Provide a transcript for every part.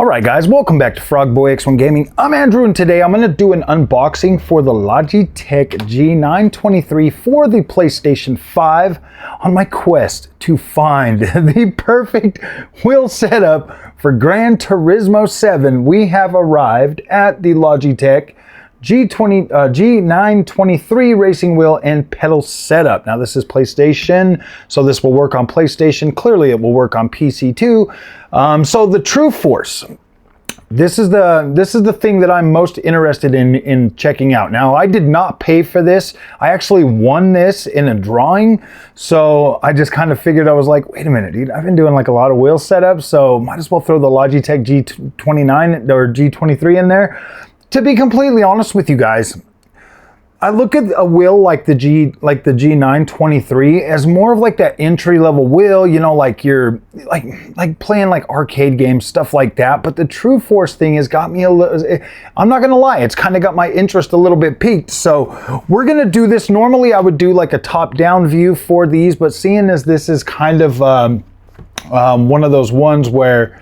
Alright guys, welcome back to Frogboy X1 Gaming. I'm Andrew and today I'm going to do an unboxing for the Logitech G923 for the PlayStation 5 on my quest to find the perfect wheel setup for Gran Turismo 7. We have arrived at the Logitech G923 racing wheel and pedal setup. Now this is PlayStation, so this will work on PlayStation. Clearly it will work on PC too. So the True Force, this is the thing that I'm most interested in checking out. Now I did not pay for this. I actually won this in a drawing, so I just kind of figured, I was like, wait a minute, dude, I've been doing like a lot of wheel setups, so might as well throw the Logitech G29 or G23 in there. To be completely honest with you guys, I look at a wheel like the G923 as more of like that entry-level wheel, you know, like you're like playing like arcade games, stuff like that. But the True Force thing has got me a little, I'm not gonna lie, it's kind of got my interest a little bit piqued. So we're gonna do this. Normally I would do like a top-down view for these, but seeing as this is kind of one of those ones where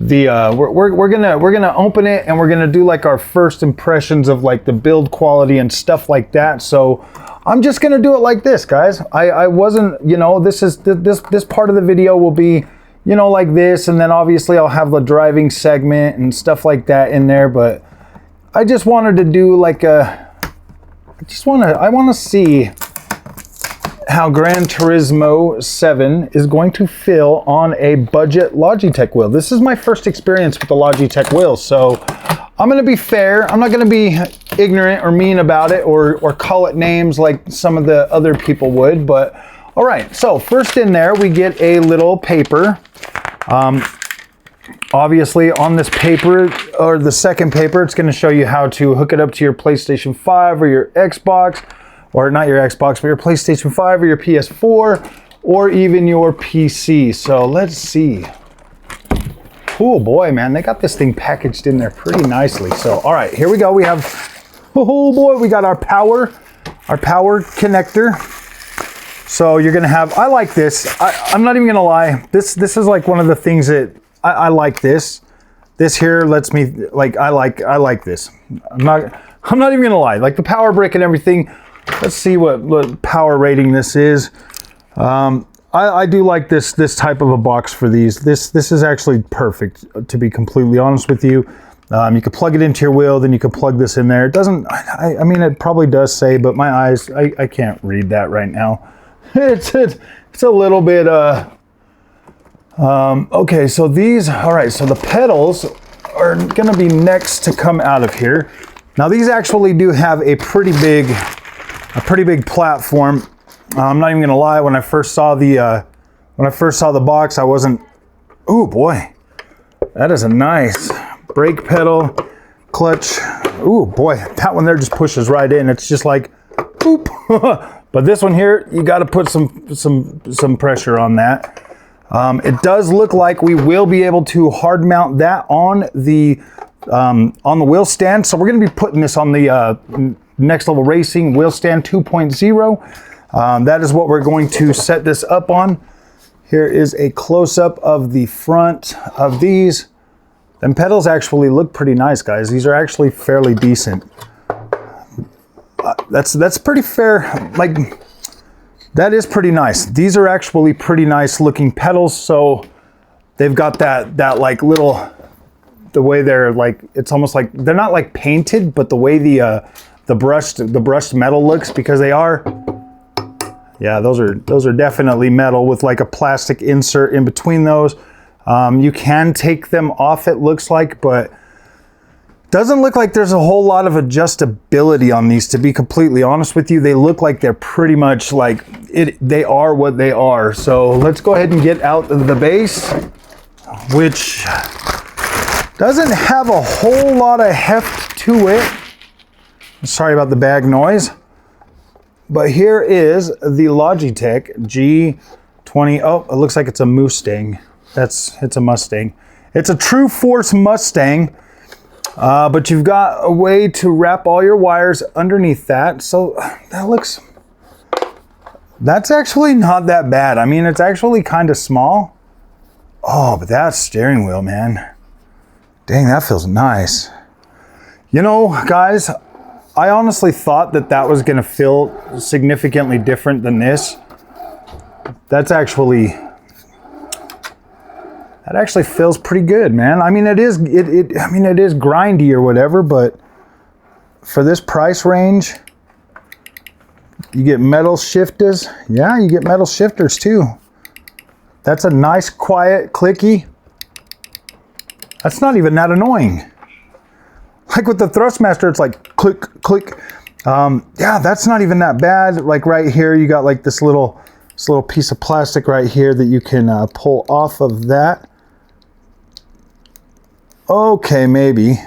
we're gonna open it and we're gonna do like our first impressions of like the build quality and stuff like that. So I'm just gonna do it like this, guys. I wasn't, you know, this part of the video will be, you know, like this, and then obviously I'll have the driving segment and stuff like that in there. But I just wanted to do like I want to see how Gran Turismo 7 is going to feel on a budget Logitech wheel. This is my first experience with the Logitech wheel, so I'm gonna be fair. I'm not gonna be ignorant or mean about it or call it names like some of the other people would, but all right. So first in there, we get a little paper. Obviously on this paper, or the second paper, it's gonna show you how to hook it up to your PlayStation 5 or your Xbox, or not your Xbox, but your PlayStation 5 or your PS4, or even your PC. So let's see. Oh boy, man, they got this thing packaged in there pretty nicely. So, all right, here we go. We have, oh boy, we got our power connector. So you're gonna have, I like this. I'm not even gonna lie. This is like one of the things that I like this. This here lets me, like, I like this. I'm not even gonna lie. Like the power brick and everything. Let's see what power rating this is. I do like this type of a box for these. This is actually perfect, to be completely honest with you. You can plug it into your wheel, then you can plug this in there. It doesn't, I mean, it probably does say, but my eyes, I can't read that right now. It's a little bit, okay, so these, all right, so the pedals are gonna be next to come out of here. Now these actually do have a pretty big platform. I'm not even gonna lie, when I first saw the box, I wasn't, oh boy, that is a nice brake pedal, clutch. Oh boy, that one there just pushes right in. It's just like, boop. But this one here, you gotta put some pressure on that. It does look like we will be able to hard mount that on the wheel stand. So we're gonna be putting this on the Next Level Racing wheel stand 2.0. That is what we're going to set this up on. Here is a close-up of the front of these. Them pedals actually look pretty nice, guys. These are actually fairly decent. That's pretty fair. Like, that is pretty nice. These are actually pretty nice looking pedals. So they've got that like little, the way they're like, it's almost like, they're not like painted, but the way the brushed metal looks, because they are, yeah, those are definitely metal with like a plastic insert in between those. You can take them off, it looks like, but doesn't look like there's a whole lot of adjustability on these, to be completely honest with you. They look like they're pretty much like they are what they are. So let's go ahead and get out the base, which doesn't have a whole lot of heft to it. Sorry about the bag noise. But here is the Logitech G20. Oh, it looks like it's a Mustang. It's a Mustang. It's a True Force Mustang. But you've got a way to wrap all your wires underneath that. So that's actually not that bad. I mean, it's actually kind of small. Oh, but that steering wheel, man. Dang, that feels nice. You know, guys, I honestly thought that that was gonna feel significantly different than this. That actually feels pretty good, man. I mean, it is grindy or whatever, but for this price range, you get metal shifters. Yeah, you get metal shifters too. That's a nice, quiet, clicky. That's not even that annoying. Like with the Thrustmaster, it's like click, click. Yeah, that's not even that bad. Like right here, you got like this little piece of plastic right here that you can pull off of that. Okay, maybe.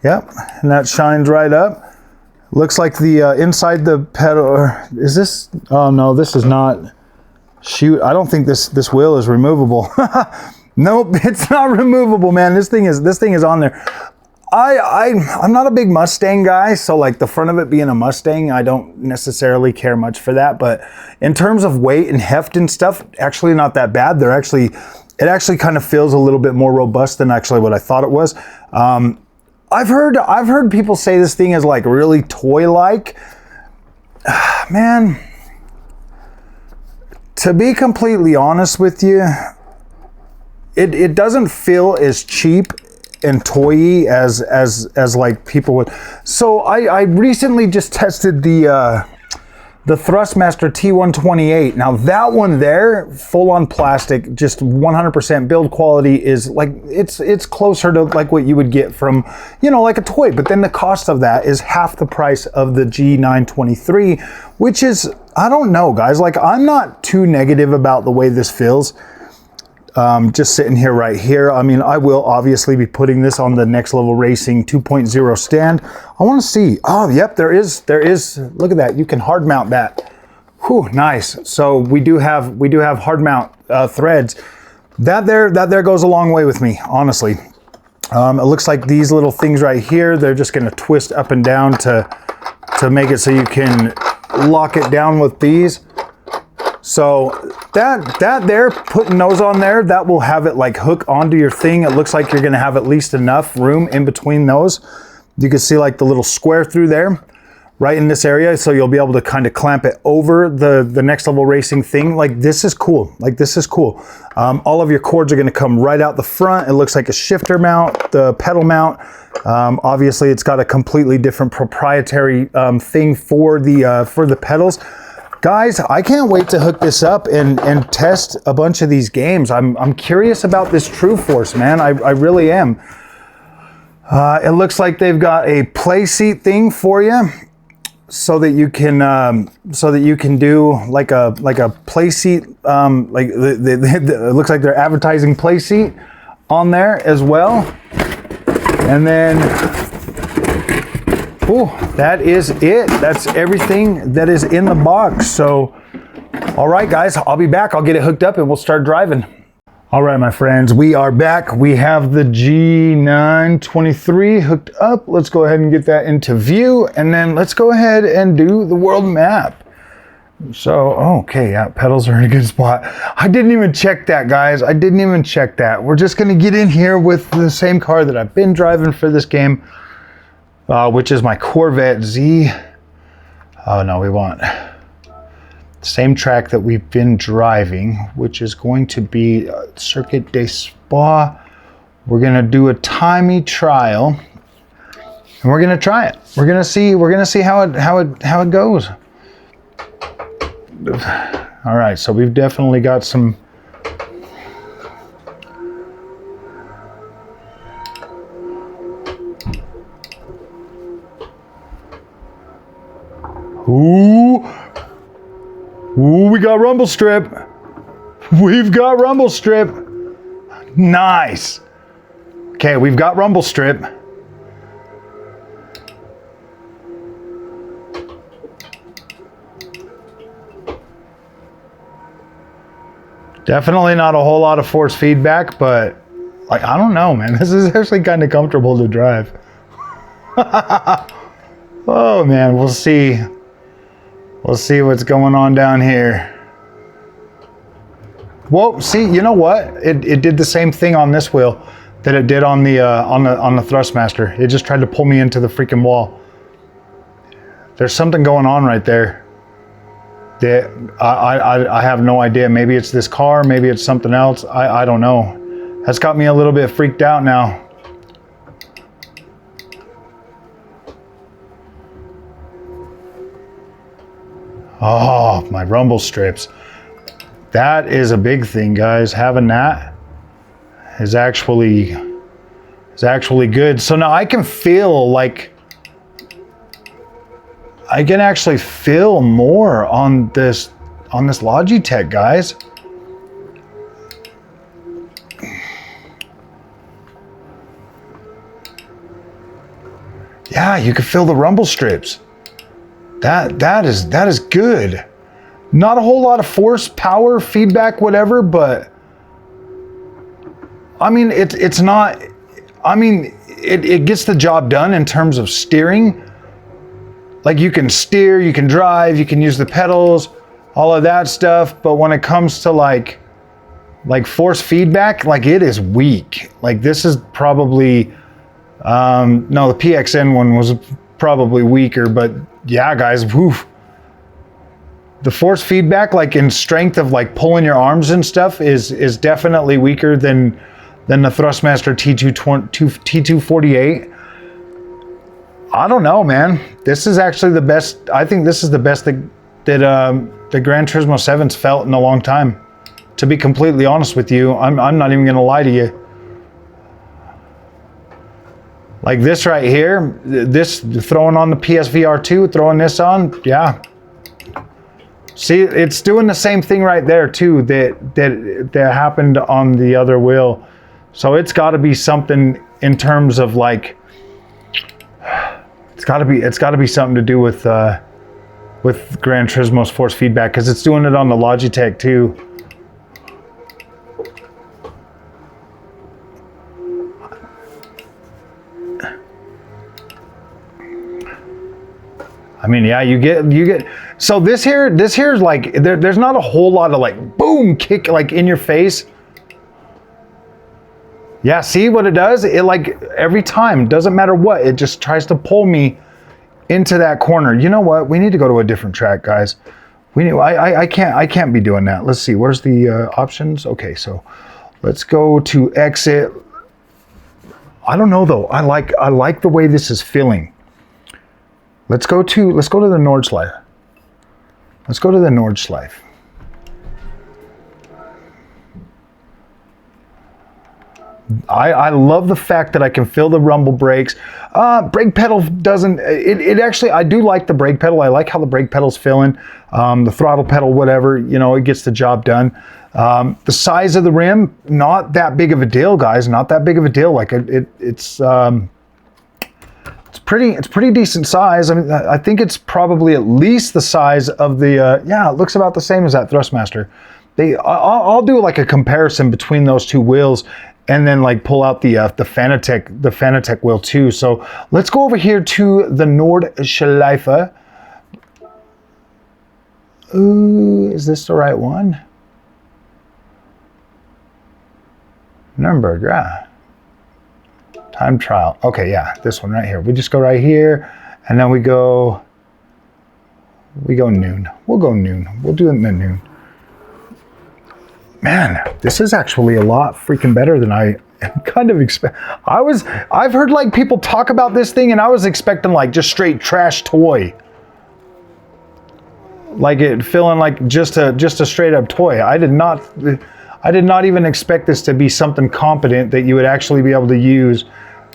Yep, and that shines right up. Looks like the inside the pedal, is this? Oh no, this is not. Shoot, I don't think this wheel is removable. Nope, it's not removable, man. This thing is on there. I'm not a big Mustang guy, so like the front of it being a Mustang, I don't necessarily care much for that. But in terms of weight and heft and stuff, actually not that bad. It actually kind of feels a little bit more robust than actually what I thought it was. I've heard people say this thing is like really toy-like. Man, to be completely honest with you, it doesn't feel as cheap and toy-y as like people would. So I recently just tested the Thrustmaster T128. Now that one there, full on plastic, just 100% build quality is like, it's closer to like what you would get from, you know, like a toy. But then the cost of that is half the price of the G923, which is, I don't know, guys. Like, I'm not too negative about the way this feels. Just sitting here right here. I mean, I will obviously be putting this on the Next Level Racing 2.0 stand. I want to see. Oh, yep, there is. Look at that. You can hard mount that. Whew, nice. So we do have hard mount threads. That there goes a long way with me, honestly. It looks like these little things right here, they're just going to twist up and down to make it so you can lock it down with these. So that there, putting those on there, that will have it like hook onto your thing. It looks like you're gonna have at least enough room in between those. You can see like the little square through there, right in this area. So you'll be able to kind of clamp it over the Next Level Racing thing. Like, this is cool. Like, this is cool. All of your cords are gonna come right out the front. It looks like a shifter mount, the pedal mount. Obviously it's got a completely different proprietary thing for the pedals. Guys, I can't wait to hook this up and test a bunch of these games. I'm curious about this True Force, man. I really am. It looks like they've got a play seat thing for you, so that you can do like a play seat. It looks like they're advertising play seat on there as well, and then. Oh, that is it. That's everything that is in the box. So, all right, guys, I'll be back. I'll get it hooked up and we'll start driving. All right, my friends, we are back. We have the G923 hooked up. Let's go ahead and get that into view, and then let's go ahead and do the world map. So, okay, yeah, pedals are in a good spot. I didn't even check that, guys. I didn't even check that. We're just gonna get in here with the same car that I've been driving for this game. Which is my Corvette Z. Oh no, we want the same track that we've been driving, which is going to be Circuit des Spa. We're gonna do a timey trial, and we're gonna try it. We're gonna see how it goes. All right, so we've definitely got some. Ooh, we got rumble strip. We've got rumble strip. Nice. Okay, we've got rumble strip. Definitely not a whole lot of force feedback, but like, I don't know, man. This is actually kind of comfortable to drive. Oh man, we'll see. We'll see what's going on down here. Whoa, see, you know what? It did the same thing on this wheel that it did on the Thrustmaster. It just tried to pull me into the freaking wall. There's something going on right there. That I have no idea. Maybe it's this car, maybe it's something else. I don't know. That's got me a little bit freaked out now. Oh, my rumble strips. That is a big thing, guys. Having that is actually good. So now I can feel like I can actually feel more on this Logitech, guys. Yeah, you can feel the rumble strips. That is good. Not a whole lot of force, power, feedback, whatever, but I mean, it's not, I mean, it gets the job done in terms of steering. Like you can steer, you can drive, you can use the pedals, all of that stuff. But when it comes to like force feedback, like it is weak. Like this is probably, no, the PXN one was probably weaker, but yeah, guys, woof. The force feedback, like in strength of like pulling your arms and stuff, is definitely weaker than the Thrustmaster T248. I don't know, man. This is actually the best. I think this is the best that the Gran Turismo 7's felt in a long time. To be completely honest with you, I'm not even gonna lie to you. Like this right here, this throwing on the PSVR 2, throwing this on, yeah. See, it's doing the same thing right there too that happened on the other wheel. So it's got to be something in terms of like, it's got to be something to do with Gran Turismo's force feedback, because it's doing it on the Logitech too. I mean, yeah, you get, so this here is like, there's not a whole lot of like, boom, kick, like in your face. Yeah, see what it does? It like, every time, doesn't matter what, it just tries to pull me into that corner. You know what? We need to go to a different track, guys. I can't be doing that. Let's see, where's the options? Okay, so let's go to exit. I don't know though, I like the way this is feeling. Let's go to the Nordschleife. Let's go to the Nordschleife. I love the fact that I can feel the rumble brakes. Brake pedal doesn't, it actually, I do like the brake pedal. I like how the brake pedal's feeling. The throttle pedal, whatever, you know, it gets the job done. The size of the rim, not that big of a deal, guys. Not that big of a deal. Like it's pretty decent size. I mean, I think it's probably at least the size of the, yeah, it looks about the same as that Thrustmaster. I'll do like a comparison between those two wheels and then like pull out the Fanatec wheel too. So let's go over here to the Nordschleife. Ooh, is this the right one? Nuremberg, yeah. Time trial. Okay, yeah, this one right here. We just go right here, and then we go noon. We'll go noon. We'll do it in the noon. Man, this is actually a lot freaking better than I kind of expect. I've heard like people talk about this thing, and I was expecting like just straight trash toy. Like it feeling like just a straight up toy. I did not even expect this to be something competent that you would actually be able to use.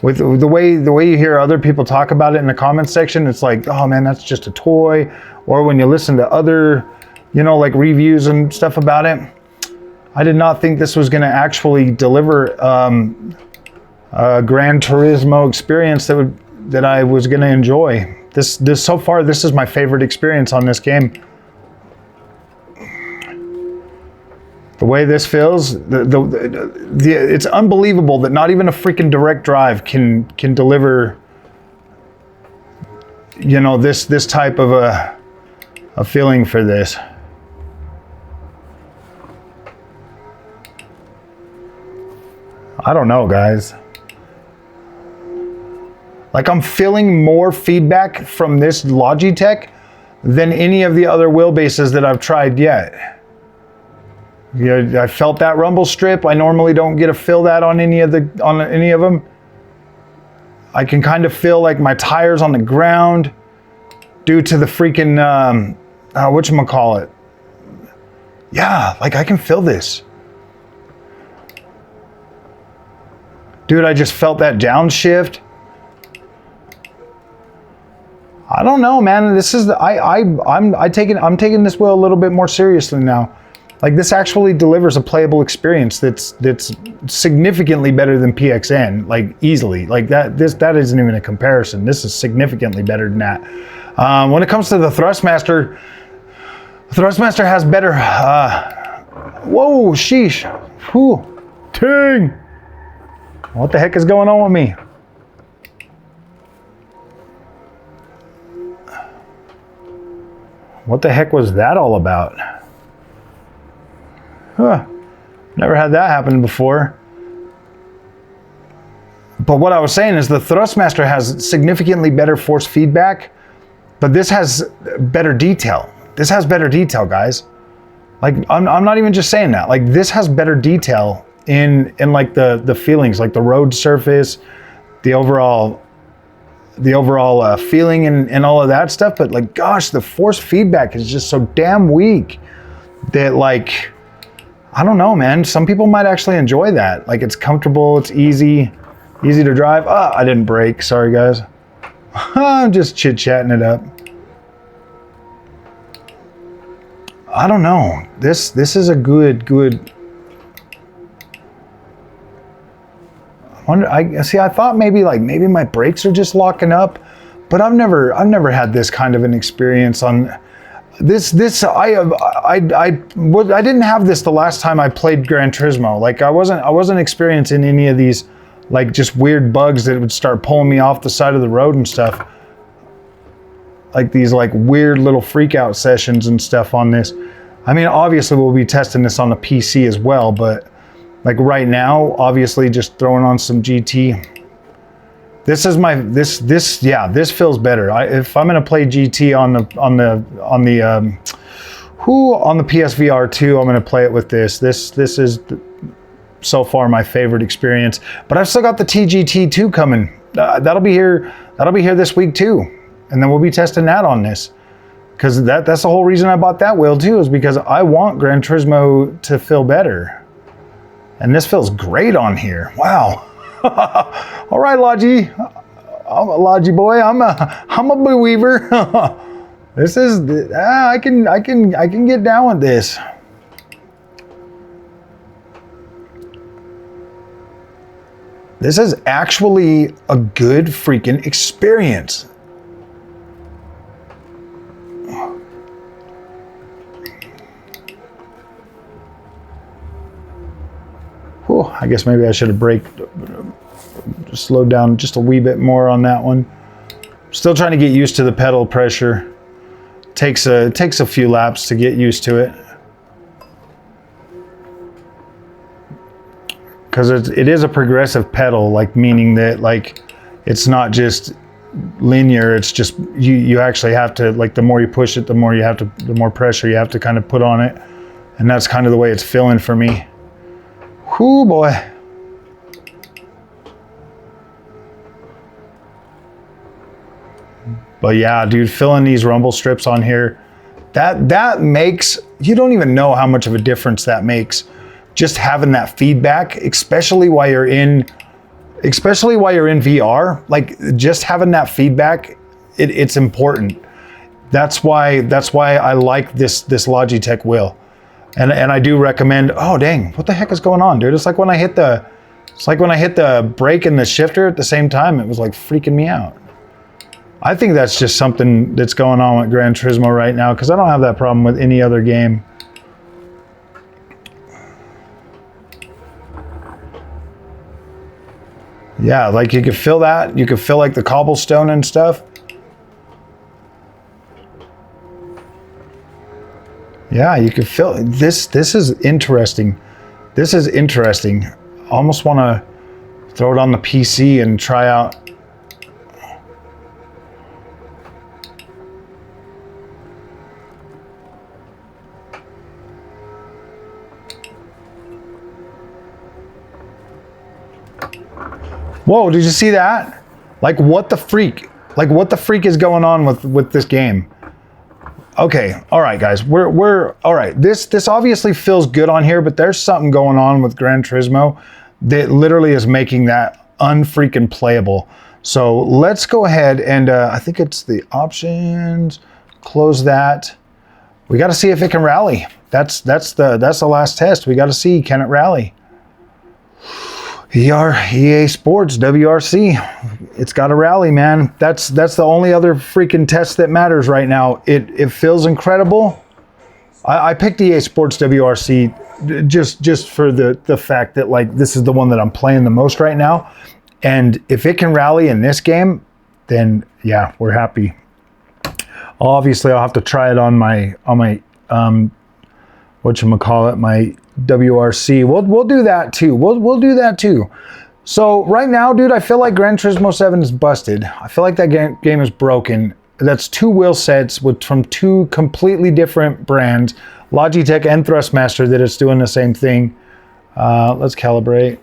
With the way you hear other people talk about it in the comments section, it's like, oh man, that's just a toy. Or when you listen to other, you know, like reviews and stuff about it, I did not think this was going to actually deliver a Gran Turismo experience that I was going to enjoy. This so far, this is my favorite experience on this game. The way this feels, it's unbelievable that not even a freaking direct drive can deliver, you know, this type of a feeling for this. I don't know, guys. Like, I'm feeling more feedback from this Logitech than any of the other wheelbases that I've tried yet. Yeah, I felt that rumble strip. I normally don't get to feel that on any of them. I can kind of feel like my tires on the ground due to the freaking whatchamacallit. Yeah, like I can feel this. Dude, I just felt that downshift. I don't know, man. This is I'm taking this wheel a little bit more seriously now. Like, this actually delivers a playable experience that's significantly better than PXN, like easily. Like that isn't even a comparison. This is significantly better than that. When it comes to the Thrustmaster has better. Whoa, sheesh, whew, dang! What the heck is going on with me? What the heck was that all about? Huh. Never had that happen before. But what I was saying is the Thrustmaster has significantly better force feedback, but this has better detail. This has better detail, guys. Like, I'm not even just saying that. Like, this has better detail in like the feelings, like the road surface, the overall feeling and all of that stuff. But like, gosh, the force feedback is just so damn weak that, like, I don't know, man. Some people might actually enjoy that. Like, it's comfortable, it's easy to drive. Oh, I didn't brake. Sorry, guys. I'm just chit-chatting it up. I don't know. This is a good. I thought maybe my brakes are just locking up, but I've never had this kind of an experience on this. I didn't have this the last time I played Gran Turismo. Like, I wasn't experiencing any of these, like, just weird bugs that would start pulling me off the side of the road and stuff. Like these like weird little freak out sessions and stuff on this. I mean, obviously we'll be testing this on the PC as well, but like right now, obviously just throwing on some GT. This is my this feels better. If I'm gonna play GT on the PSVR 2, I'm gonna play it with this. This is so far my favorite experience. But I've still got the TGT 2 coming. That'll be here this week too. And then we'll be testing that on this, because that's the whole reason I bought that wheel too, is because I want Gran Turismo to feel better. And this feels great on here. Wow. All right, Logi. I'm a Logi boy. I'm a believer. This is I can get down with this. This is actually a good freaking experience. Whew, I guess maybe I should have braked, slowed down just a wee bit more on that one. Still trying to get used to the pedal pressure. Takes a few laps to get used to it. Because it is a progressive pedal, like, meaning that, like, it's not just linear. It's just you actually have to, like, the more you push it, the more pressure you have to kind of put on it, and that's kind of the way it's feeling for me. Whoo, boy. But yeah, dude, filling these rumble strips on here, that makes, you don't even know how much of a difference that makes. Just having that feedback, especially while you're in VR, like, just having that feedback, it's important. That's why I like this Logitech wheel, and I do recommend. Oh dang, what the heck is going on, dude? It's like when I hit the brake and the shifter at the same time. It was like freaking me out. I think that's just something that's going on with Gran Turismo right now, because I don't have that problem with any other game. Yeah, like, you could feel that. You could feel like the cobblestone and stuff. Yeah, you could feel this. This is interesting. This is interesting. I almost want to throw it on the PC and try out. Whoa, did you see that? Like, what the freak? Like, what the freak is going on with this game? Okay, all right, guys, we're all right. This obviously feels good on here, but there's something going on with Gran Turismo that literally is making that unfreaking playable. So let's go ahead and I think it's the options. Close that. We got to see if it can rally. That's the last test. We got to see, can it rally? EA Sports WRC, it's got to rally, man. That's the only other freaking test that matters right now. It feels incredible. I picked EA Sports WRC just for the fact that, like, this is the one that I'm playing the most right now, and if it can rally in this game, then yeah, we're happy. Obviously, I'll have to try it on my whatchamacallit, my WRC. We'll do that too. We'll do that too. So right now, dude, I feel like Gran Turismo 7 is busted. I feel like that game is broken. That's two wheel sets from two completely different brands, Logitech and Thrustmaster, that it's doing the same thing. Let's calibrate.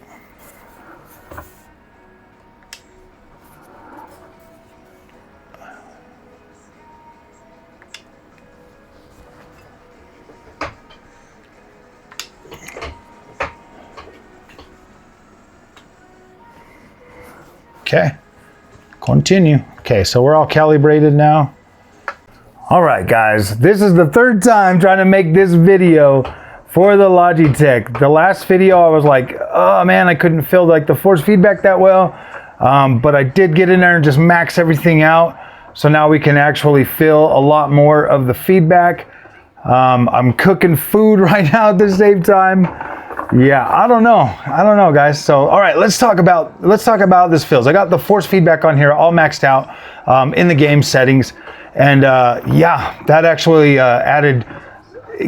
Okay, continue. Okay, so we're all calibrated now. All right, guys, this is the third time trying to make this video for the Logitech. The last video I was like, oh man, I couldn't feel like the force feedback that well, but I did get in there and just max everything out. So now we can actually feel a lot more of the feedback. I'm cooking food right now at the same time. Yeah, I don't know, guys. So, all right, let's talk about how this feels. I got the force feedback on here all maxed out in the game settings, and yeah, that actually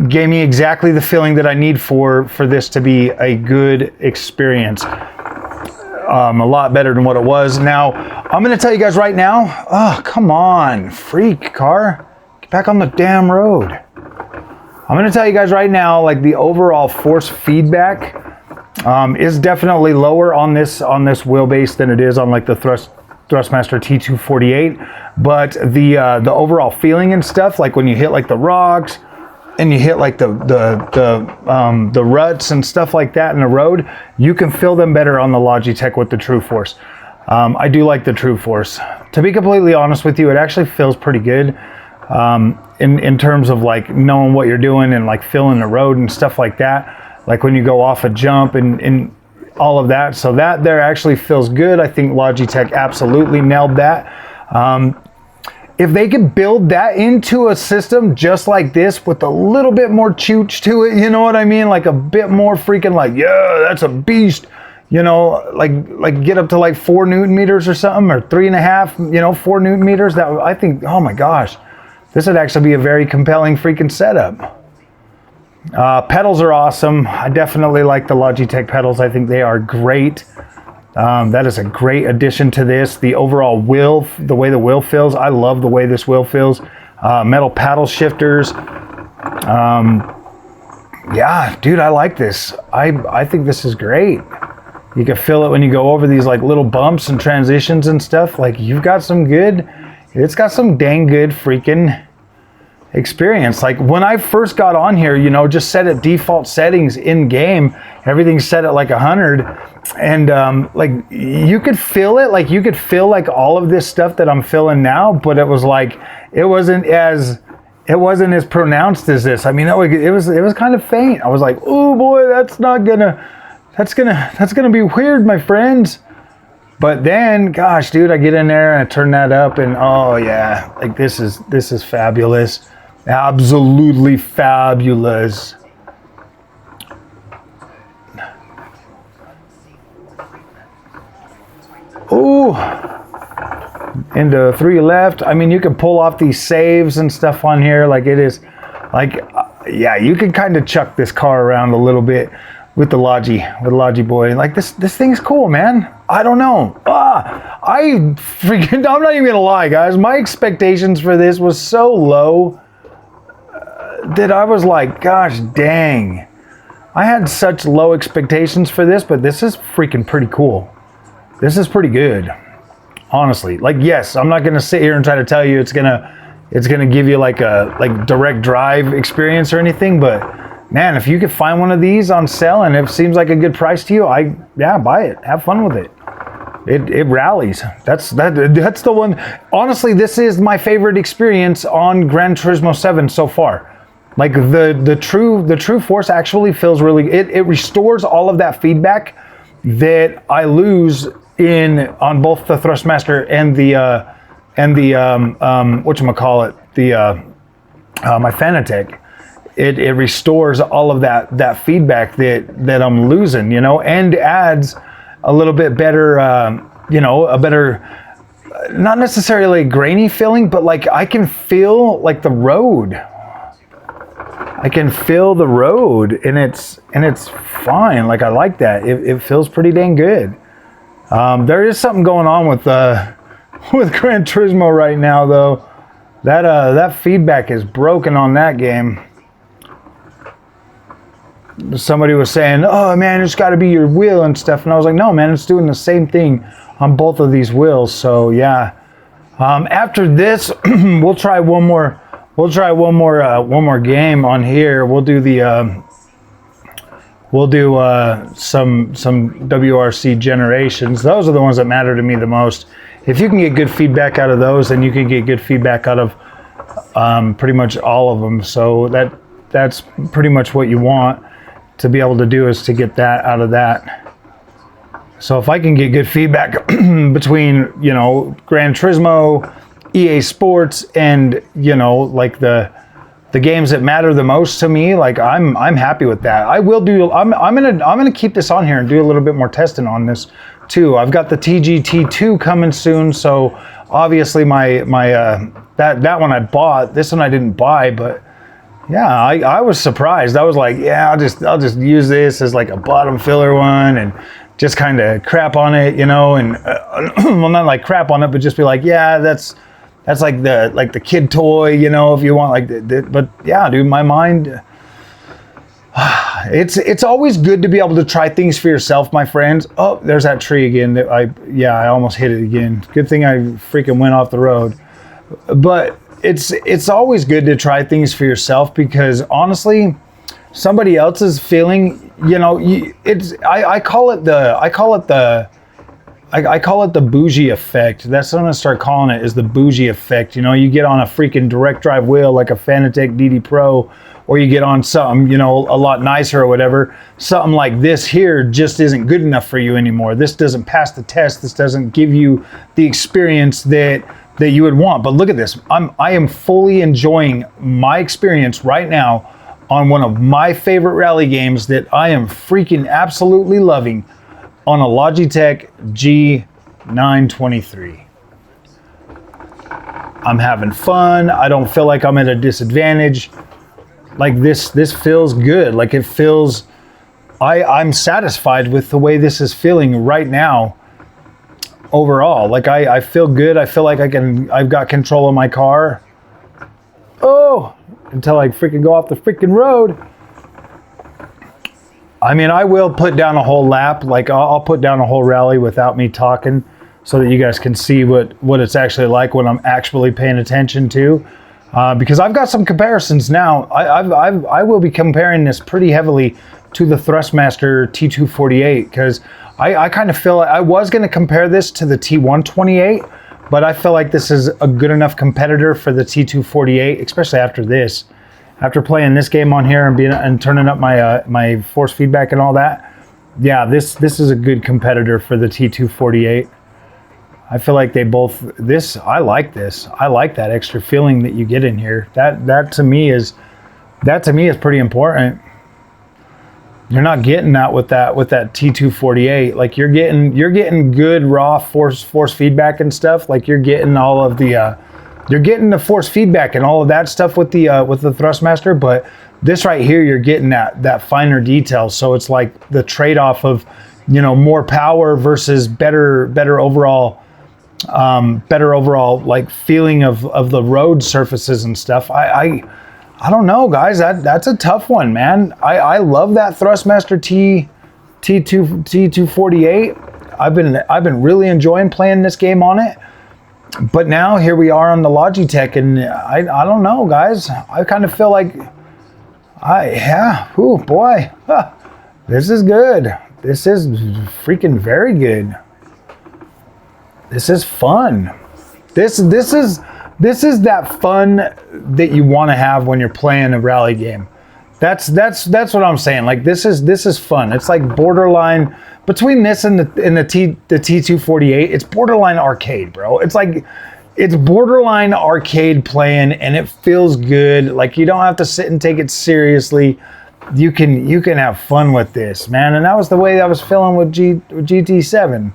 gave me exactly the feeling that I need for this to be a good experience. A lot better than what it was. Now, I'm gonna tell you guys right now. Oh, come on, freak car, get back on the damn road. I'm going to tell you guys right now, like, the overall force feedback is definitely lower on this wheelbase than it is on, like, the Thrustmaster T248. But the overall feeling and stuff, like when you hit like the rocks and you hit like the ruts and stuff like that in the road, you can feel them better on the Logitech with the True Force. I do like the True Force. To be completely honest with you, it actually feels pretty good. In terms of like knowing what you're doing and like feeling the road and stuff like that, like when you go off a jump and all of that. So that there actually feels good. I think Logitech absolutely nailed that. If they could build that into a system just like this with a little bit more chooch to it, you know what I mean? Like a bit more freaking like, yeah, that's a beast. You know, like get up to like 4 Newton meters or something, or 3.5, you know, 4 Newton meters. That, I think, oh my gosh, this would actually be a very compelling freaking setup. Pedals are awesome. I definitely like the Logitech pedals. I think they are great. That is a great addition to this. The overall wheel, the way the wheel feels, I love the way this wheel feels. Metal paddle shifters. Yeah, dude, I like this. I think this is great. You can feel it when you go over these like little bumps and transitions and stuff. Like, you've got some good, it's got some dang good freaking experience. Like when I first got on here, you know, just set at default settings in game, everything's set at like 100, and like you could feel it, like you could feel like all of this stuff that I'm feeling now, but it was like it wasn't as pronounced as this. I mean, it was kind of faint. I was like, oh boy, that's gonna be weird, my friends. But then, gosh, dude, I get in there and I turn that up, and oh yeah, like this is fabulous. Absolutely fabulous. Ooh, into 3 left. I mean, you can pull off these saves and stuff on here. Like, it is like, yeah, you can kind of chuck this car around a little bit with the Logi boy. Like this thing's cool, man. I don't know. I'm not even gonna lie, guys. My expectations for this was so low that I was like, gosh dang. I had such low expectations for this, but this is freaking pretty cool. This is pretty good, honestly. Like, yes, I'm not gonna sit here and try to tell you it's gonna give you like a direct drive experience or anything, but man, if you could find one of these on sale and it seems like a good price to you, buy it. Have fun with it. It rallies. That's the one. Honestly, this is my favorite experience on Gran Turismo 7 so far. Like the true force actually feels really. It restores all of that feedback that I lose on both the Thrustmaster and the whatchamacallit, my Fanatec. It restores all of that feedback that I'm losing, you know, and adds a little bit better, a better, not necessarily grainy feeling, but like I can feel like the road. I can feel the road, and it's fine. Like I like that. It feels pretty dang good. There is something going on with Gran Turismo right now, though. That feedback is broken on that game. Somebody was saying, "Oh man, it's got to be your wheel and stuff," and I was like, "No, man, it's doing the same thing on both of these wheels." So yeah. After this, we'll try one more. We'll try one more game on here. We'll do some WRC Generations. Those are the ones that matter to me the most. If you can get good feedback out of those, then you can get good feedback out of pretty much all of them. So that's pretty much what you want to be able to do, is to get that out of that. So if I can get good feedback between, you know, Gran Turismo, EA Sports, and, you know, like the games that matter the most to me, like I'm happy with that. I will do. I'm gonna keep this on here and do a little bit more testing on this too. I've got the TGT2 coming soon, so obviously my that one I bought. This one I didn't buy, but yeah, I was surprised. I was like, yeah, I'll just use this as like a bottom filler one and just kind of crap on it, you know, and well, not like crap on it, but just be like, yeah, that's like the kid toy, you know, if you want, like but yeah, dude, my mind, it's always good to be able to try things for yourself, my friends. Oh, there's that tree again. I almost hit it again. Good thing I freaking went off the road. But it's always good to try things for yourself, because honestly, somebody else's feeling, you know, I call it the bougie effect. That's what I'm gonna start calling it, is the bougie effect. You know, you get on a freaking direct drive wheel like a Fanatec DD Pro, or you get on something, you know, a lot nicer or whatever. Something like this here just isn't good enough for you anymore. This doesn't pass the test. This doesn't give you the experience that you would want. But look at this. I am fully enjoying my experience right now on one of my favorite rally games that I am freaking absolutely loving, on a Logitech G923. I'm having fun. I don't feel like I'm at a disadvantage. Like this feels good. Like it feels, I'm satisfied with the way this is feeling right now overall. Like I feel good. I feel like I've got control of my car. Oh, until I freaking go off the freaking road. I mean, I will put down a whole lap. Like I'll put down a whole rally without me talking, so that you guys can see what it's actually like when I'm actually paying attention to. Because I've got some comparisons now. I will be comparing this pretty heavily to the Thrustmaster T248, because I kind of feel like I was going to compare this to the T128, but I feel like this is a good enough competitor for the T248, especially after this. After playing this game on here and turning up my my force feedback and all that, yeah, this is a good competitor for the T248. I feel like they both, I like this. I like that extra feeling that you get in here. That to me is pretty important. You're not getting that with that T248. Like you're getting good raw force feedback and stuff. Like you're getting all of the you're getting the force feedback and all of that stuff with the Thrustmaster, but This right here, you're getting that finer detail. So it's like the trade-off of, you know, more power versus better overall like feeling of the road surfaces and stuff. I don't know, guys. That's a tough one, man. I love that Thrustmaster T248. I've been really enjoying playing this game on it. But now here we are on the Logitech, and I don't know, guys. I kind of feel like oh boy, this is good. This is freaking very good. This is fun. This is that fun that you want to have when you're playing a rally game. That's what I'm saying. Like this is fun. It's like borderline between this and the T248. It's borderline arcade, bro. It's borderline arcade playing, and it feels good. Like you don't have to sit and take it seriously. You can have fun with this, man. And that was the way I was feeling with GT7.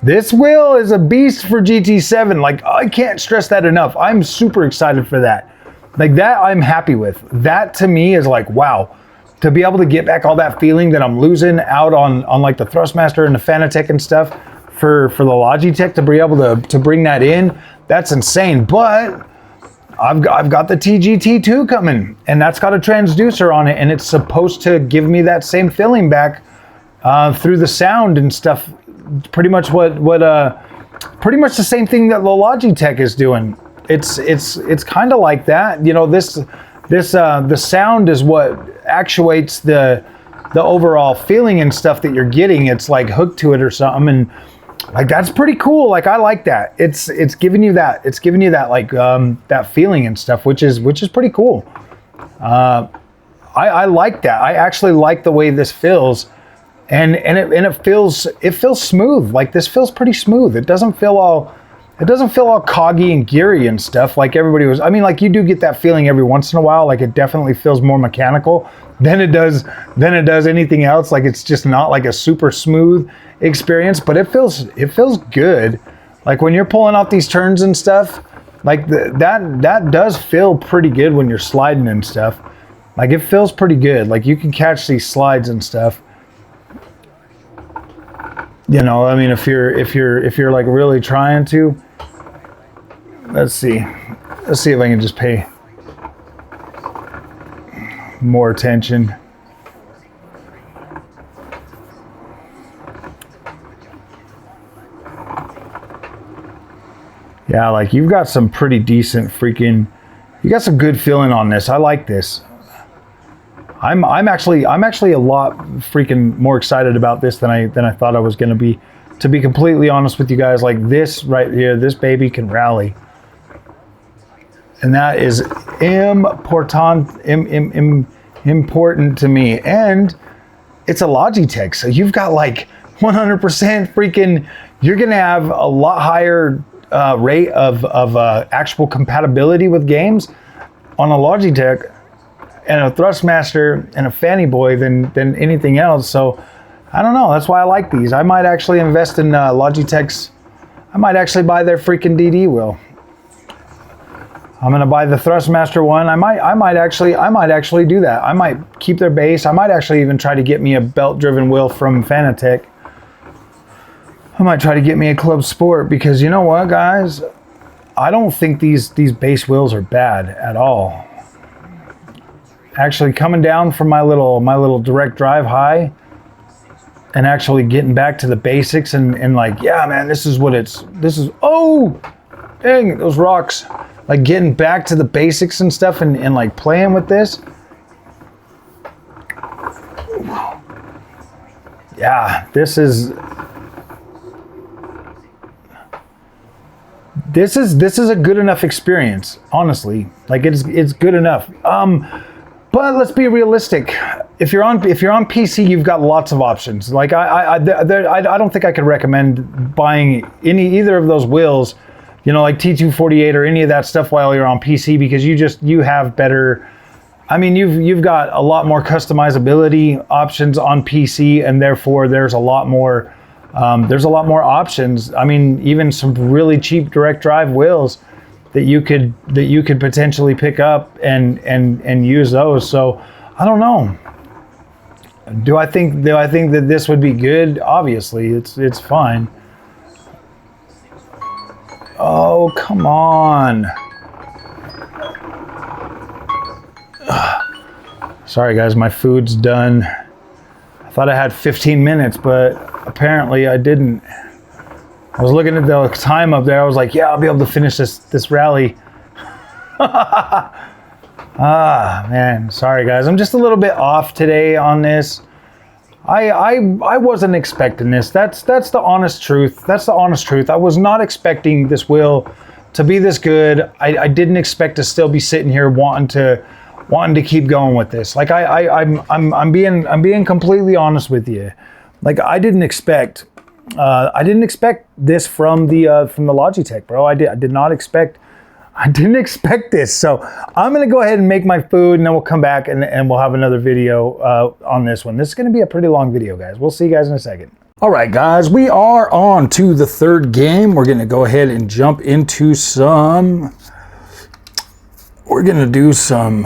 This wheel is a beast for GT7. Like I can't stress that enough. I'm super excited for that. Like that I'm happy with. That to me is like, wow. To be able to get back all that feeling that I'm losing out on like the Thrustmaster and the Fanatec and stuff for the Logitech, to be able to bring that in, that's insane. But I've got the TGT2 coming, and that's got a transducer on it, and it's supposed to give me that same feeling back through the sound and stuff. Pretty much pretty much the same thing that the Logitech is doing. It's kind of like that, you know. The sound is what actuates the overall feeling and stuff that you're getting. It's like hooked to it or something, and like that's pretty cool. Like I like that. It's giving you that. It's giving you that like that feeling and stuff, which is pretty cool. I like that. I actually like the way this feels, and it feels smooth. Like this feels pretty smooth. It doesn't feel all coggy and geary and stuff like everybody was. I mean, like you do get that feeling every once in a while. Like it definitely feels more mechanical than it does anything else. Like it's just not like a super smooth experience, but it feels good. Like when you're pulling off these turns and stuff, like that does feel pretty good when you're sliding and stuff. Like it feels pretty good. Like you can catch these slides and stuff. You know, I mean, if you're like really trying to, let's see if I can just pay more attention. Yeah, like you've got some pretty decent you got some good feeling on this. I like this. I'm actually a lot freaking more excited about this than I thought I was going to be. To be completely honest with you guys, like this right here, this baby can rally, and that is important to me. And it's a Logitech, so you've got like 100% freaking. You're going to have a lot higher rate of actual compatibility with games on a Logitech and a Thrustmaster and a Fanny Boy than anything else. So I don't know. That's why I like these. I might actually invest in Logitech's. I might actually buy their freaking DD wheel. I'm gonna buy the Thrustmaster one. I might actually do that. I might keep their base. I might actually even try to get me a belt-driven wheel from Fanatec. I might try to get me a Club Sport, because you know what, guys? I don't think these base wheels are bad at all. Actually coming down from my little direct drive high and actually getting back to the basics and like, yeah, man, this is, oh, dang, those rocks. Like getting back to the basics and stuff and like playing with this. Yeah, this is a good enough experience, honestly. Like it's good enough. But let's be realistic. If you're on PC, you've got lots of options. Like I don't think I could recommend buying either of those wheels, you know, like T248 or any of that stuff while you're on PC, because you have better. I mean, you've got a lot more customizability options on PC, and therefore there's a lot more options. I mean, even some really cheap direct drive wheels that you could potentially pick up and use those. So I don't know. Do I think that this would be good? Obviously, it's fine. Oh, come on. Sorry guys, my food's done. I thought I had 15 minutes, but apparently I didn't. I was looking at the time up there. I was like, yeah, I'll be able to finish this rally. Ah, man, sorry guys. I'm just a little bit off today on this. I wasn't expecting this. That's the honest truth. That's the honest truth. I was not expecting this wheel to be this good. I didn't expect to still be sitting here wanting to keep going with this. Like I'm being completely honest with you. Like I didn't expect this from the Logitech, bro. I didn't expect this. So I'm gonna go ahead and make my food, and then we'll come back and we'll have another video on this one. This is gonna be a pretty long video, guys. We'll see you guys in a second. All right, guys, we are on to the third game. We're gonna go ahead and jump into some. We're gonna do some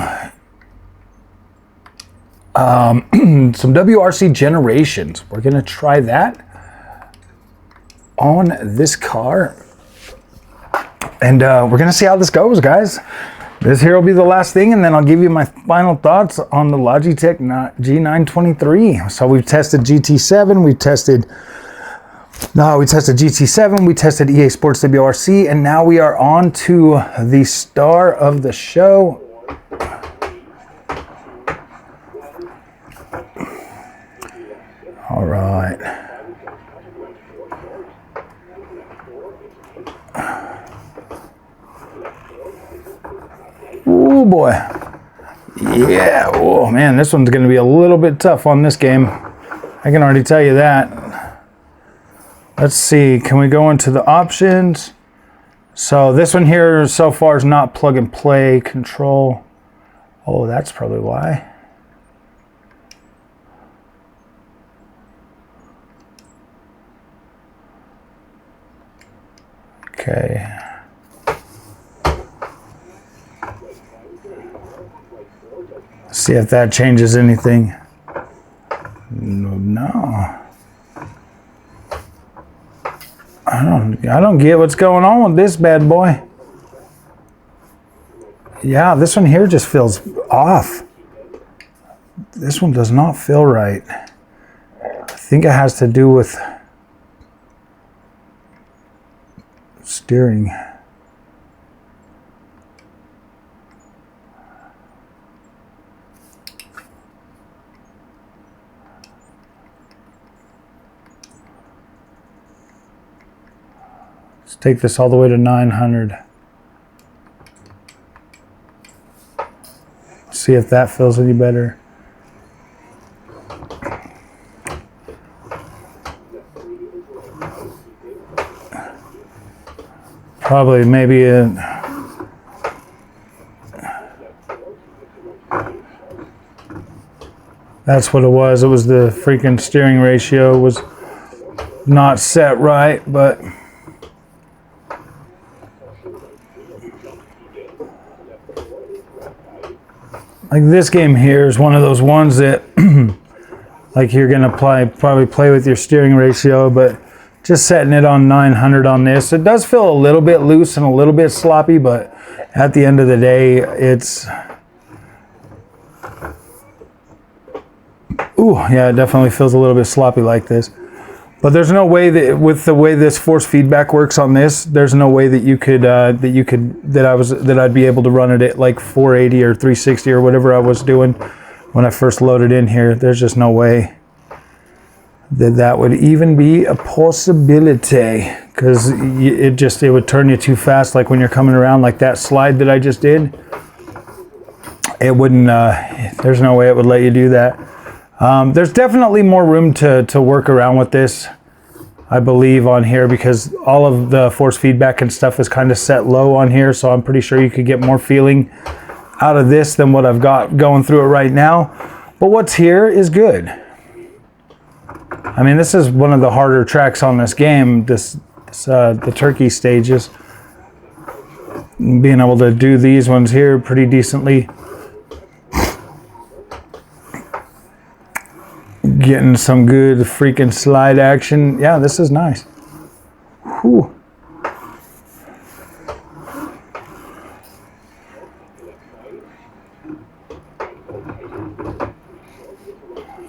WRC Generations. We're gonna try that on this car, and we're gonna see how this goes, guys. This here will be the last thing, and then I'll give you my final thoughts on the Logitech G923. So we've tested GT7, we tested GT7, we tested EA Sports WRC, and now we are on to the star of the show. All right. Oh boy. Yeah. Oh man, this one's going to be a little bit tough on this game. I can already tell you that. Let's see. Can we go into the options? So this one here so far is not plug and play control. Oh, that's probably why. Okay. See if that changes anything. No. I don't get what's going on with this bad boy. Yeah, this one here just feels off. This one does not feel right. I think it has to do with steering. Let's take this all the way to 900. See if that feels any better. Probably maybe that's what it was. It was the freaking steering ratio was not set right, but like this game here is one of those ones that like you're gonna probably play with your steering ratio, but just setting it on 900 on this, it does feel a little bit loose and a little bit sloppy, but at the end of the day, it's, ooh, yeah, it definitely feels a little bit sloppy like this. But there's no way that with the way this force feedback works on this, there's no way that I'd be able to run it at like 480 or 360 or whatever I was doing when I first loaded in here. There's just no way that would even be a possibility, because it would turn you too fast. Like when you're coming around like that slide that I just did, it wouldn't, there's no way it would let you do that. There's definitely more room to work around with this, I believe, on here, because all of the force feedback and stuff is kind of set low on here, so I'm pretty sure you could get more feeling out of this than what I've got going through it right now. But what's here is good. I mean, this is one of the harder tracks on this game, the turkey stages. Being able to do these ones here pretty decently Getting some good freaking slide action. Yeah, this is nice. Whew.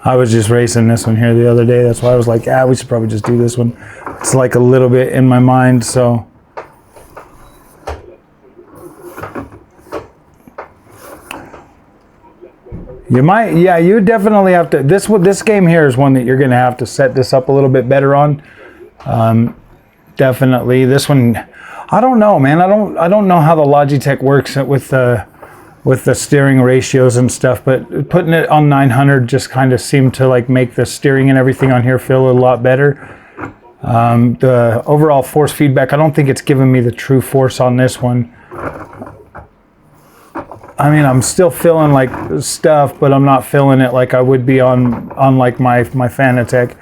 I was just racing this one here the other day. That's why I was like, ah, we should probably just do this one. It's like a little bit in my mind, so. You might, yeah, you definitely have to, this game here is one that you're going to have to set this up a little bit better on. Definitely. This one, I don't know, man. I don't know how the Logitech works with the steering ratios and stuff, but putting it on 900 just kind of seemed to like make the steering and everything on here feel a lot better. The overall force feedback, I don't think it's giving me the true force on this one. I mean, I'm still feeling like stuff, but I'm not feeling it like I would be on like my Fanatec.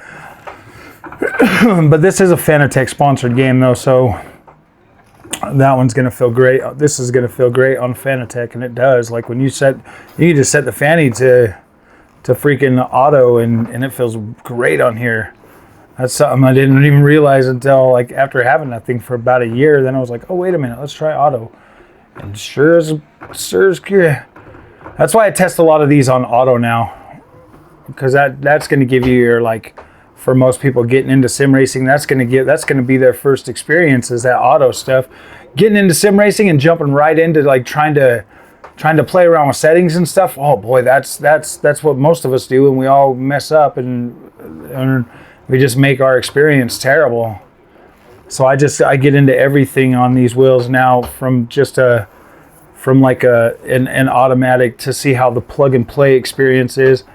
But this is a Fanatec sponsored game though, so that one's gonna feel great. This is gonna feel great on Fanatec, and it does. Like when you just set the Fanny to freaking auto, and it feels great on here. That's something I didn't even realize until like after having that thing for about a year. Then I was like, oh wait a minute, let's try auto. And sure as curious. That's why I test a lot of these on auto now, because that's going to give you your, like, for most people getting into sim racing, that's going to be their first experience, is that auto stuff. Getting into sim racing and jumping right into like trying to play around with settings and stuff. Oh boy, that's what most of us do, and we all mess up and we just make our experience terrible. So I get into everything on these wheels now from an automatic to see how the plug and play experience is.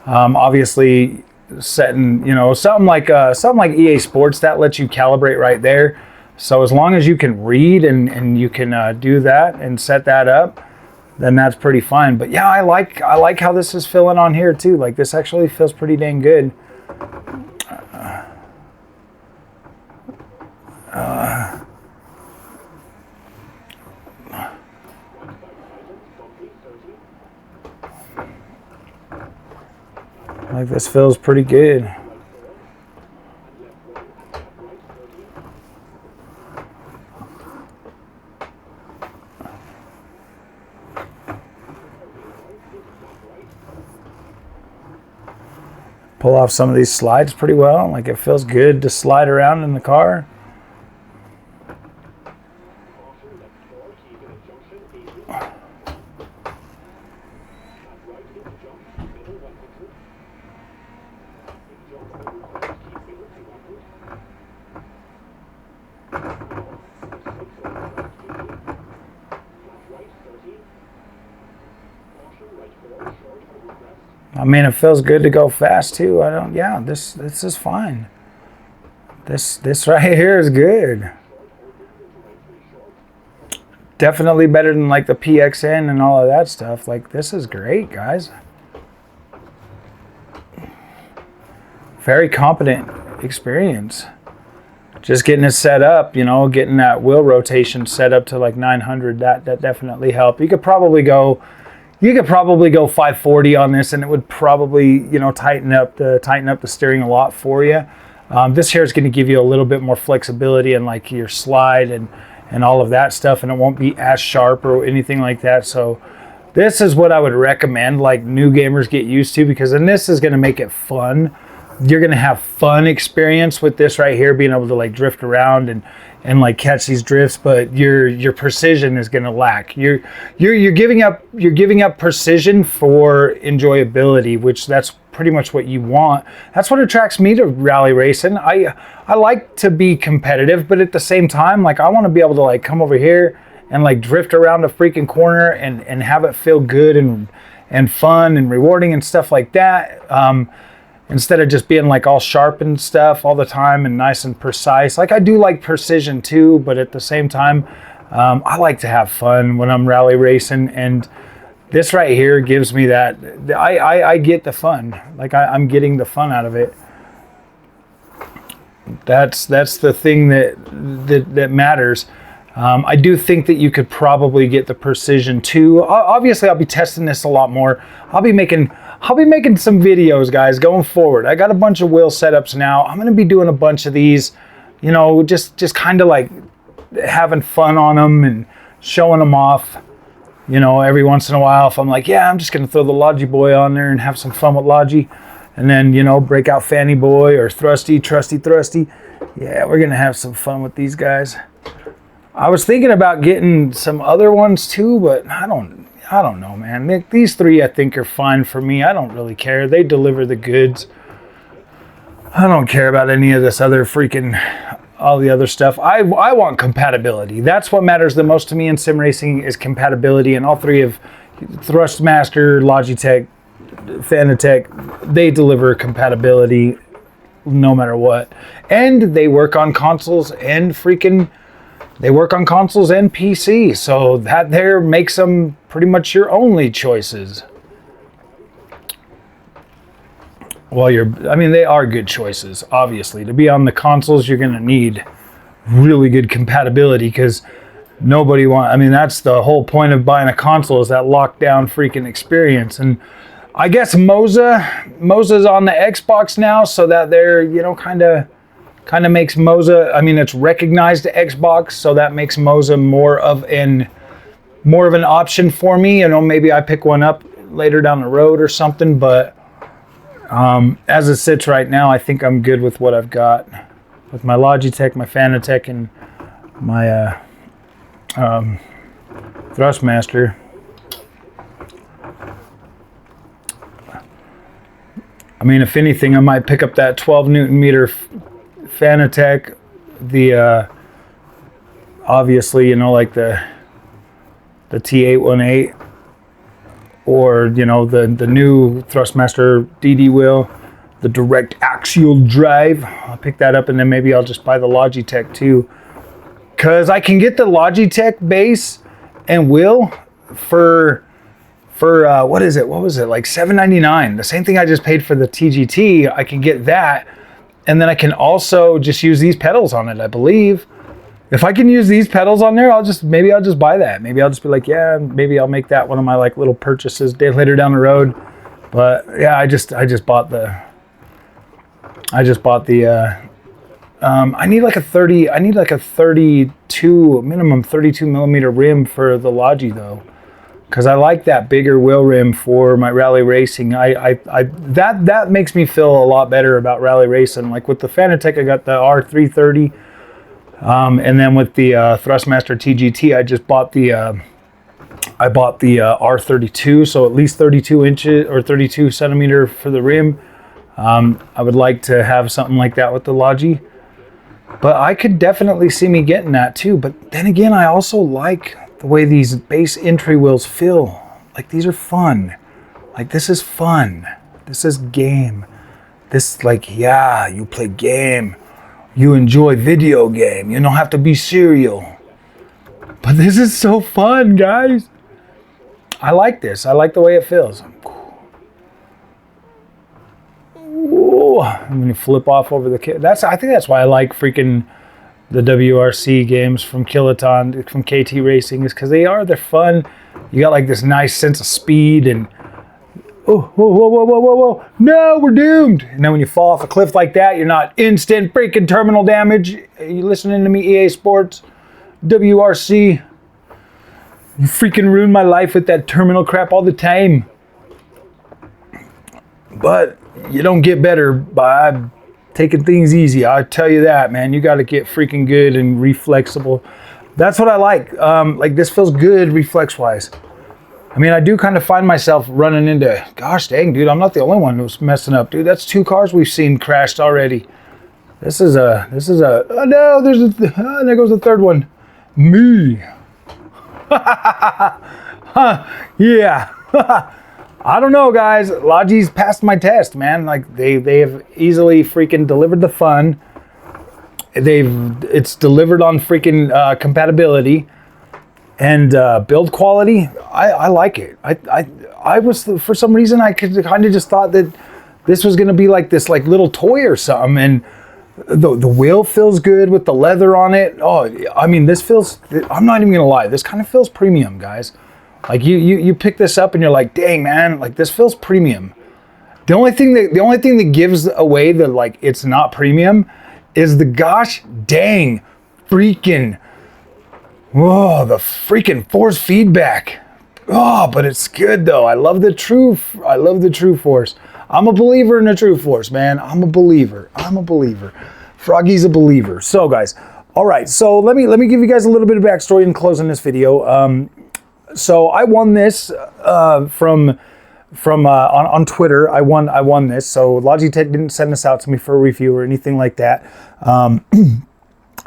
Obviously setting, something like EA Sports, that lets you calibrate right there. So as long as you can read and you can do that and set that up, then that's pretty fine. But yeah, I like how this is feeling on here too. Like this actually feels pretty dang good. Like this feels pretty good. Pull off some of these slides pretty well. Like it feels good to slide around in the car. I mean, it feels good to go fast too. This is fine. This right here is good. Definitely better than like the PXN and all of that stuff. Like this is great, guys. Very competent experience. Just getting it set up, getting that wheel rotation set up to like 900, that definitely helped. You could probably go 540 on this, and it would probably, tighten up the steering a lot for you. This here is going to give you a little bit more flexibility in like your slide and all of that stuff, and it won't be as sharp or anything like that. So this is what I would recommend like new gamers get used to, because then this is going to make it fun. You're going to have fun experience with this right here, being able to like drift around and like catch these drifts, but your precision is going to lack. You're giving up precision for enjoyability, which that's pretty much what you want. That's what attracts me to rally racing. I like to be competitive, but at the same time, like I want to be able to like come over here and like drift around a freaking corner and have it feel good and fun and rewarding and stuff like that. Instead of just being like all sharp and stuff all the time and nice and precise. Like I do like precision too, but at the same time, I like to have fun when I'm rally racing, and this right here gives me that. I get the fun. Like I'm getting the fun out of it. That's the thing that matters. I do think that you could probably get the precision too. Obviously, I'll be testing this a lot more. I'll be making I'll be making some videos, guys, going forward. I got a bunch of wheel setups now. I'm going to be doing a bunch of these, you know, just kind of like having fun on them and showing them off. You know, every once in a while, if I'm like, yeah, I'm just going to throw the Logi Boy on there and have some fun with Logi. And then, you know, break out Fanny Boy or Trusty. Yeah, we're going to have some fun with these guys. I was thinking about getting some other ones too, but I don't know, man. These three I think are fine for me. I don't really care. They deliver the goods. I don't care about any of this other freaking, all the other stuff. I want compatibility. That's what matters the most to me in sim racing is compatibility. And all three of Thrustmaster, Logitech, Fanatec, they deliver compatibility no matter what. And they work on consoles and PC. So that there makes them pretty much your only choices. Well, they are good choices, obviously. To be on the consoles, you're going to need really good compatibility because that's the whole point of buying a console is that lockdown freaking experience. And I guess MOZA's on the Xbox now, so that they're, you know, kind of makes MOZA, it's recognized to Xbox, so that makes MOZA more of an option for me. You know, maybe I pick one up later down the road or something, but as it sits right now, I think I'm good with what I've got with my Logitech, my Fanatec, and my Thrustmaster. If anything, I might pick up that 12 Newton meter Fanatec, the obviously, you know, like the T818, or, you know, the new Thrustmaster DD wheel, the direct axial drive. I'll pick that up, and then maybe I'll just buy the Logitech too, because I can get the Logitech base and wheel for what is it? What was it? Like $7.99. The same thing I just paid for the TGT. I can get that, and then I can also just use these pedals on it, I believe. If I can use these pedals on there, maybe I'll just buy that. Maybe I'll just be like, yeah, maybe I'll make that one of my like little purchases later down the road. But yeah, I bought the I need like a 32 minimum 32 millimeter rim for the Logi though, because I like that bigger wheel rim for my rally racing. That makes me feel a lot better about rally racing. Like with the Fanatec, I got the R330. And then with the Thrustmaster TGT, I bought the R32, so at least 32 inches or 32 centimeter for the rim. I would like to have something like that with the Logi, but I could definitely see me getting that too. But then again, I also like the way these base entry wheels feel. Like these are fun. Like this is fun. This is game. This yeah, you play game. You enjoy video game. You don't have to be serial. But this is so fun, guys. I like this. I like the way it feels. Ooh, I'm gonna flip off over the kit. I think that's why I like freaking the WRC games from Kiloton, from KT Racing, is because they're fun. You got like this nice sense of speed and whoa, no, we're doomed. And then when you fall off a cliff like that, you're not instant freaking terminal damage. Are you listening to me, EA Sports, WRC? You freaking ruined my life with that terminal crap all the time. But you don't get better by taking things easy. I tell you that, man. You got to get freaking good and reflexible. That's what I like. Like this feels good reflex-wise. I do kind of find myself running into, gosh dang, dude, I'm not the only one who's messing up, dude. That's 2 cars we've seen crashed already. This is a, oh no, there goes the third one. Me. Yeah. I don't know, guys. Logi's passed my test, man. Like they have easily freaking delivered the fun. It's delivered on freaking compatibility. And build quality, I like it. I was, for some reason, I kind of just thought that this was going to be like this like little toy or something. And the wheel feels good with the leather on it. Oh, this feels, I'm not even going to lie, this kind of feels premium, guys. Like you pick this up and you're like, dang, man, like this feels premium. The only thing that gives away that like it's not premium is the gosh dang freaking, whoa, the freaking force feedback. Oh, but it's good though. I love the True Force. I'm a believer in the True Force, man. I'm a believer. Froggy's a believer. So guys, all right. So let me give you guys a little bit of backstory in closing this video. So I won this from on Twitter. I won this. So Logitech didn't send this out to me for a review or anything like that.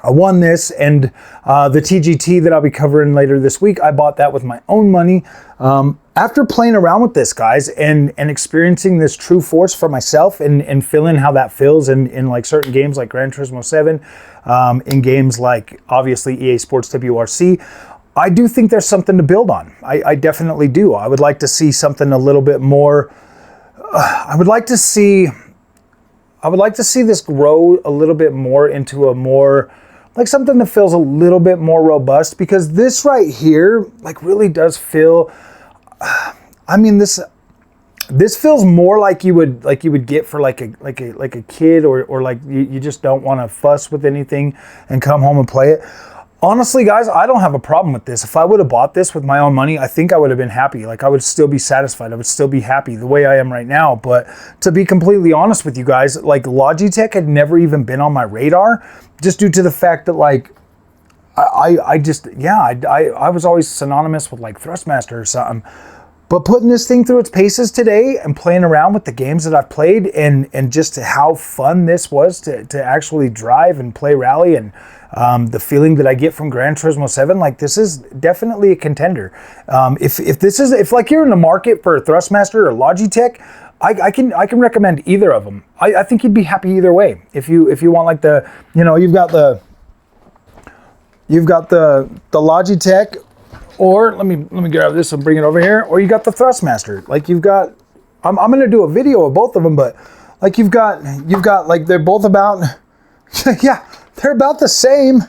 I won this, and the TGT that I'll be covering later this week, I bought that with my own money. After playing around with this, guys, and experiencing this True Force for myself and feeling how that feels in like certain games like Gran Turismo 7, in games like obviously EA Sports WRC, I do think there's something to build on. I definitely do. I would like to see something a little bit more. I would like to see this grow a little bit more into a more, like something that feels a little bit more robust, because this right here like really does feel, I mean, this feels more like you would get for like a kid, or like you just don't want to fuss with anything and come home and play it. Honestly, guys, I don't have a problem with this. If I would have bought this with my own money, I think I would have been happy. Like, I would still be satisfied. I would still be happy the way I am right now. But to be completely honest with you guys, like, Logitech had never even been on my radar, just due to the fact that, like, I was always synonymous with like Thrustmaster or something. But putting this thing through its paces today and playing around with the games that I've played, and just how fun this was to actually drive and play rally, and the feeling that I get from Gran Turismo 7, like, this is definitely a contender. If like you're in the market for a Thrustmaster or Logitech, I can recommend either of them. I think you'd be happy either way. If you want like the, you know, you've got the Logitech, or let me grab this and bring it over here, or you got the Thrustmaster. Like, you've got, I'm going to do a video of both of them, but like you've got like, they're both about, yeah, they're about the same.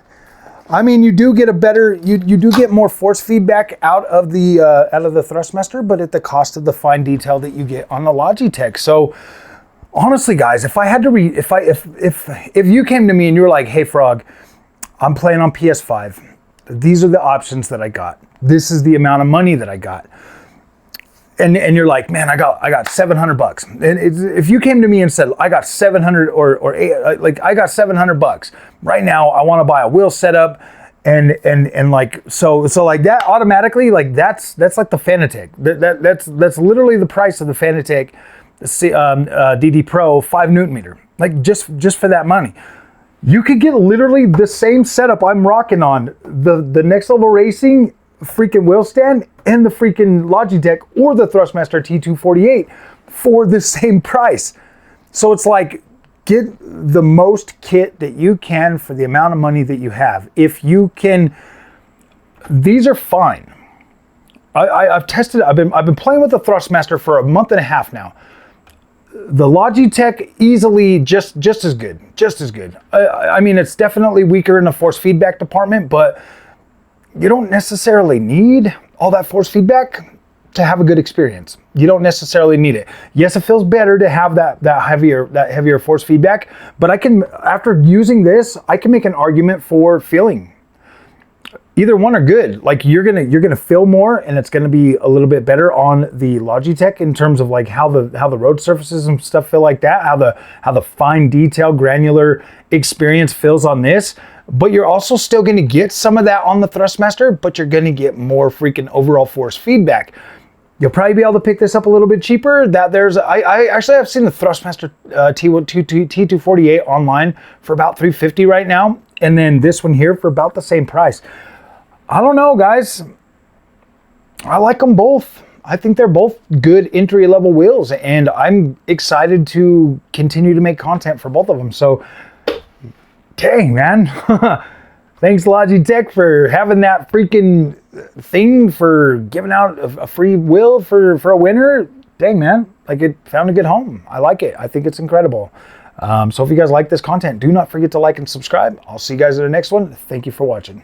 I mean, you do get a better, you do get more force feedback out of the Thrustmaster, but at the cost of the fine detail that you get on the Logitech. So honestly, guys, if I had to read, if you came to me and you were like, hey Frog, I'm playing on PS5. These are the options that I got. This is the amount of money that I got. And you're like, man, I got $700. And if you came to me and said, I got 700 like I got $700 right now, I want to buy a wheel setup, and like, so like that automatically, like that's like the Fanatec. That's literally the price of the Fanatec DD Pro 5 Newton meter. Like, just for that money. You could get literally the same setup I'm rocking on, the Next Level Racing freaking wheel stand and the freaking Logitech or the Thrustmaster T248 for the same price. So it's like, get the most kit that you can for the amount of money that you have. If you can, these are fine. I've tested, I've been playing with the Thrustmaster for a month and a half now. The Logitech easily just as good, I mean, it's definitely weaker in the force feedback department, but you don't necessarily need all that force feedback to have a good experience. You don't necessarily need it. Yes, it feels better to have that heavier force feedback, but after using this, I can make an argument for feeling. Either one are good. Like, you're gonna feel more, and it's gonna be a little bit better on the Logitech in terms of like how the road surfaces and stuff feel like that, how the fine detail granular experience feels on this. But you're also still gonna get some of that on the Thrustmaster, but you're gonna get more freaking overall force feedback. You'll probably be able to pick this up a little bit cheaper. I actually have seen the Thrustmaster T248 online for about $350 right now, and then this one here for about the same price. I don't know, guys. I like them both. I think they're both good entry-level wheels, and I'm excited to continue to make content for both of them. So, dang, man. Thanks, Logitech, for having that freaking thing for giving out a free wheel for a winner. Dang, man. Like, it found a good home. I like it. I think it's incredible. So if you guys like this content, do not forget to like and subscribe. I'll see you guys in the next one. Thank you for watching.